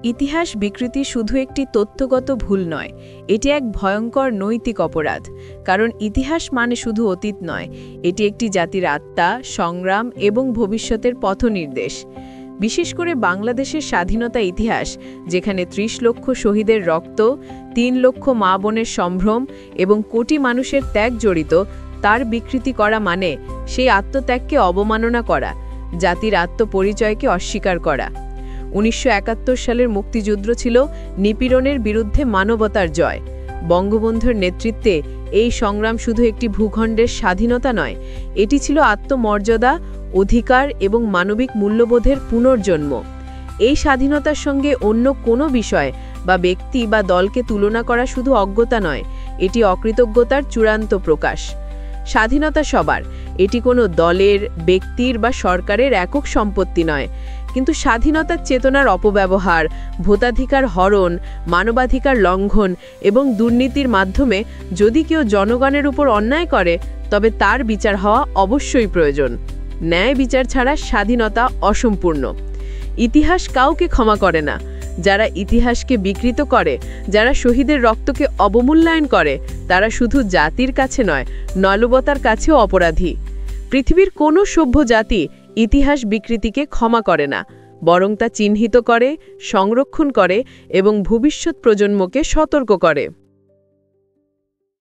ইতিহাস বিকৃতি শুধু একটি তথ্যগত ভুল নয়, এটি এক ভয়ঙ্কর নৈতিক অপরাধ। কারণ ইতিহাস মানে শুধু অতীত নয়, এটি একটি জাতির আত্মা, সংগ্রাম এবং ভবিষ্যতের পথনির্দেশ। বিশেষ করে বাংলাদেশের স্বাধীনতা ইতিহাস, যেখানে ৩০ লক্ষ শহীদের রক্ত, ৩ লক্ষ মা বোনের সম্ভ্রম এবং কোটি মানুষের ত্যাগ জড়িত, তার বিকৃতি করা মানে সেই আত্মত্যাগকে অবমাননা করা, জাতির আত্মপরিচয়কে অস্বীকার করা। ১৯৭১ সালের মুক্তিযুদ্ধ ছিল নিপীড়নের বিরুদ্ধে মানবতার জয়। বঙ্গবন্ধুর নেতৃত্বে এই সংগ্রাম শুধু একটি ভূখণ্ডের স্বাধীনতা নয়, এটি ছিল আত্মমর্যাদা, অধিকার এবং মানবিক মূল্যবোধের পুনর্জন্ম। এই স্বাধীনতার সঙ্গে অন্য কোনো বিষয় বা ব্যক্তি বা দলকে তুলনা করা শুধু অজ্ঞতা নয়, এটি অকৃতজ্ঞতার চূড়ান্ত প্রকাশ। স্বাধীনতা সবার, এটি কোনো দলের, ব্যক্তির বা সরকারের একক সম্পত্তি নয়। কিন্তু স্বাধীনতার চেতনার অপব্যবহার, ভোটাধিকার হরণ, মানবাধিকার লঙ্ঘন এবং দুর্নীতির মাধ্যমে যদি কেউ জনগণের উপর অন্যায় করে, তবে তার বিচার হওয়া অবশ্যই প্রয়োজন। ন্যায় বিচার ছাড়া স্বাধীনতা অসম্পূর্ণ। ইতিহাস কাউকে ক্ষমা করে না। যারা ইতিহাসকে বিকৃত করে, যারা শহীদের রক্তকে অবমূল্যায়ন করে, তারা শুধু জাতির কাছে নয়, মানবতার কাছেও অপরাধী। পৃথিবীর কোনো সভ্য জাতি ইতিহাস বিকৃতিকে ক্ষমা করে না, বরং তা চিহ্নিত করে, সংরক্ষণ করে এবং ভবিষ্যৎ প্রজন্মকে সতর্ক করে।